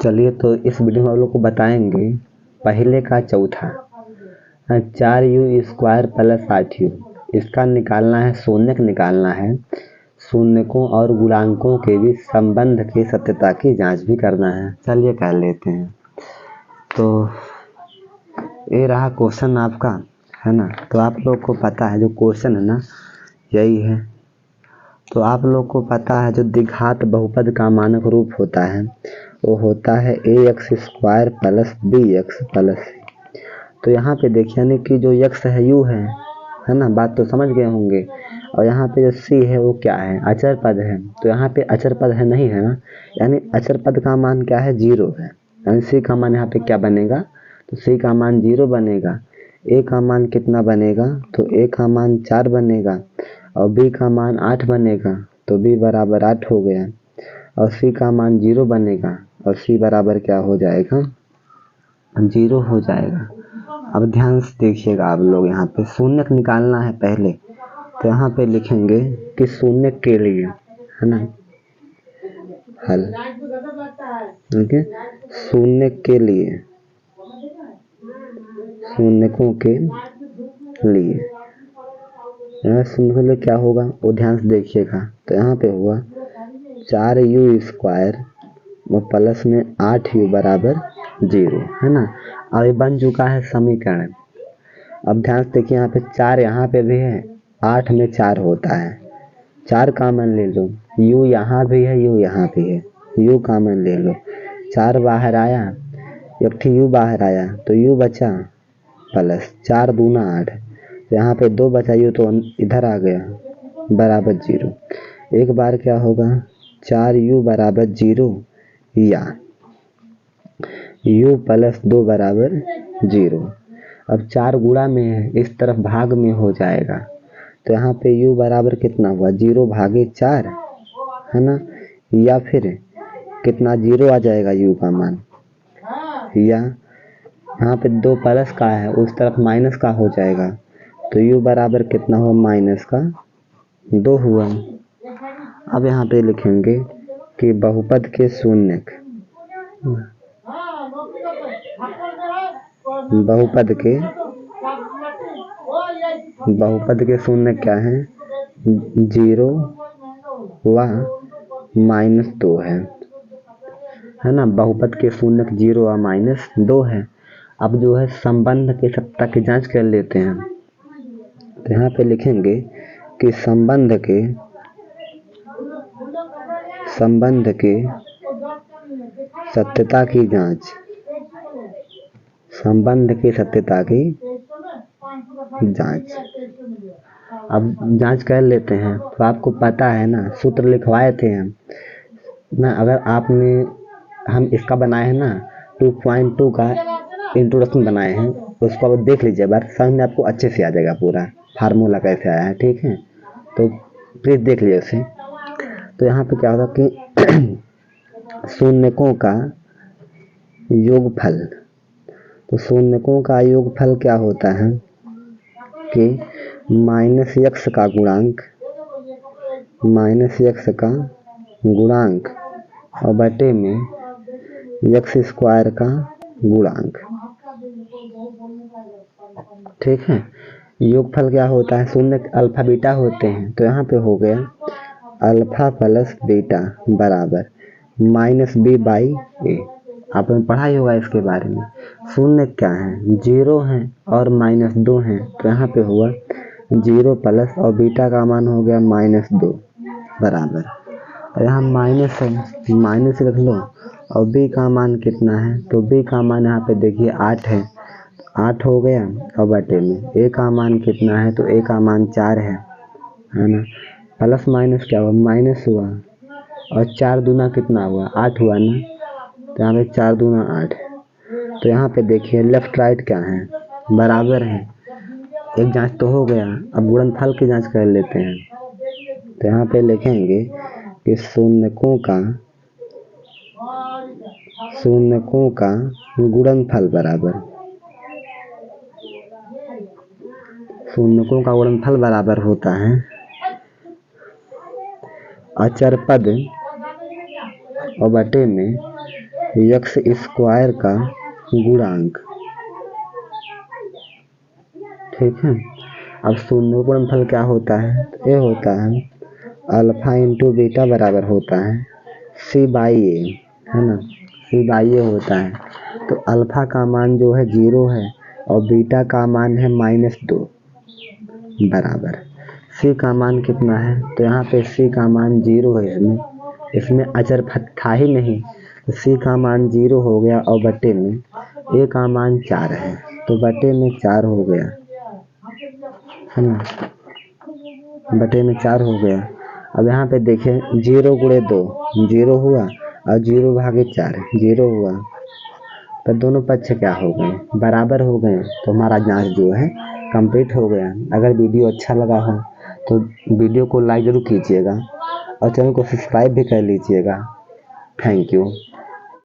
चलिए तो इस वीडियो में आप लोग को बताएंगे पहले का चौथा 4u स्क्वायर प्लस 8u इसका निकालना है, शून्यक निकालना है। शून्यकों और गुणांकों के बीच संबंध की सत्यता की जांच भी करना है। चलिए कर लेते हैं। तो ये रहा क्वेश्चन आपका, है ना। तो आप लोग को पता है जो क्वेश्चन है ना, यही है। तो आप लोग को पता है जो द्विघात बहुपद का मानक रूप होता है वो होता है ax square plus bx plus c। तो यहाँ पे देखिए यानी कि जो x है u है ना, बात तो समझ गए होंगे। और यहाँ पे जो c है वो क्या है, अचर पद है। तो यहाँ पे अचर पद है नहीं है ना, यानी अचर पद का मान क्या है, 0 है। यानी c का मान यहाँ पे क्या बनेगा, तो c का मान 0 बनेगा। a का मान कितना बनेगा, तो a का मान 4 बनेगा और b का मान 8 बनेगा। तो b बराबर 8 हो गया और c का मान 0 बनेगा और c बराबर क्या हो जाएगा, 0 हो जाएगा। अब ध्यान से देखिएगा आप लोग, यहाँ पे शून्यक निकालना है पहले। तो यहाँ पे लिखेंगे कि शून्यक के लिए, है ना, हल। ठीक है, शून्यक के लिए, शून्यकों के लिए, शून्य क्या होगा वो ध्यान से देखिएगा। तो यहाँ पे हुआ 4u स्क्वायर प्लस में 8u बराबर 0, है ना। अब ये बन चुका है समीकरण। अब ध्यान से देखिए, यहाँ पे 4 यहाँ पे भी है, 8 में 4 होता है। 4 कॉमन ले लो, u यहाँ भी है, u यहाँ भी है, u कॉमन ले लो। 4 बाहर आया, एक ठीक u बाहर आया तो u बचा प्लस 4 दूना 8। तो यहाँ पे 2 बचा, u तो इधर आ गया बराबर 0। एक बार क्या होगा, 4u बराबर 0 या u प्लस 2 बराबर 0। अब 4 गुणा में है, इस तरफ भाग में हो जाएगा। तो यहाँ पे u बराबर कितना हुआ, 0 भागे 4, है ना। या फिर कितना, 0 आ जाएगा u का मान। या यहाँ पे 2 प्लस का है, उस तरफ माइनस का हो जाएगा। तो u बराबर कितना हुआ, माइनस का 2 हुआ। अब यहाँ पे लिखेंगे कि बहुपद के शून्यक, बहुपद के शून्यक क्या है, 0 व -2 है ना। बहुपद के शून्यक 0 व -2 है। अब जो है संबंध के सत्ता की जांच कर लेते हैं। तो यहाँ पे लिखेंगे कि संबंध के सत्यता की जांच, संबंध की सत्यता की जांच। अब जांच कर लेते हैं। तो आपको पता है ना, सूत्र लिखवाए थे हम ना। अगर आपने, हम इसका बनाए हैं ना 2.2 का इंट्रोडक्शन बनाए हैं, उसको आप देख लीजिए बार, समझ में आपको अच्छे से आ जाएगा पूरा फार्मूला कैसे आया है। ठीक है, तो प्लीज देख लीजिए उसे। तो यहाँ पे क्या होगा कि शून्यकों का योगफल। तो शून्यकों का योगफल क्या होता है कि -x का गुणांक, और बटे में x स्क्वायर का गुणांक। ठीक है, योगफल क्या होता है, शून्य अल्फा बीटा होते हैं। तो यहाँ पे हो गया अल्फा प्लस बीटा बराबर -b/a। आपने पढ़ा ही होगा इसके बारे में। शून्य क्या है, 0 है और -2 है। तो यहाँ पे हुआ 0 प्लस और बीटा का मान हो गया -2 बराबर, और यहाँ माइनस है, माइनस रख लो। और b का मान कितना है, तो b का मान यहाँ पे देखिए 8 है, 8 हो गया। और बटे में a का मान कितना है, तो a का मान 4 है ना। प्लस माइनस क्या हुआ, माइनस हुआ। और 4 दूना कितना हुआ, 8 हुआ ना। तो यहाँ पे 4 दूना 8। तो यहाँ पे देखिए लेफ्ट राइट क्या है, बराबर है। एक जांच तो हो गया। अब गुणनफल की जांच कर लेते हैं। तो यहाँ पे लिखेंगे कि शून्यकों का गुणनफल बराबर, शून्यकों का गुणनफल बराबर होता है अचर पद और बटे में एक्स स्क्वायर का गुणांक, ठीक है। अब शून्य गुणनफल क्या होता है, तो ये होता है अल्फा इंटू बीटा बराबर होता है सी बाई ए, है ना, सी बाई ए होता है। तो अल्फा का मान जो है 0 है और बीटा का मान है -2 बराबर सी का मान कितना है, तो यहाँ पे सी का मान 0 है, इसमें अचर था ही नहीं, तो सी का मान 0 हो गया और बटे में ए का मान 4 है, तो बटे में 4 हो गया, है ना, बटे में 4 हो गया। अब यहाँ पे देखें 0 गुणे 2 0 हुआ और 0 भागे 4 0 हुआ, तो दोनों पक्ष क्या हो गए, बराबर हो गए। तो हमारा जांच जो है कंप्लीट हो गया। अगर वीडियो अच्छा लगा हो तो वीडियो को लाइक जरूर कीजिएगा और चैनल को सब्सक्राइब भी कर लीजिएगा। Thank you.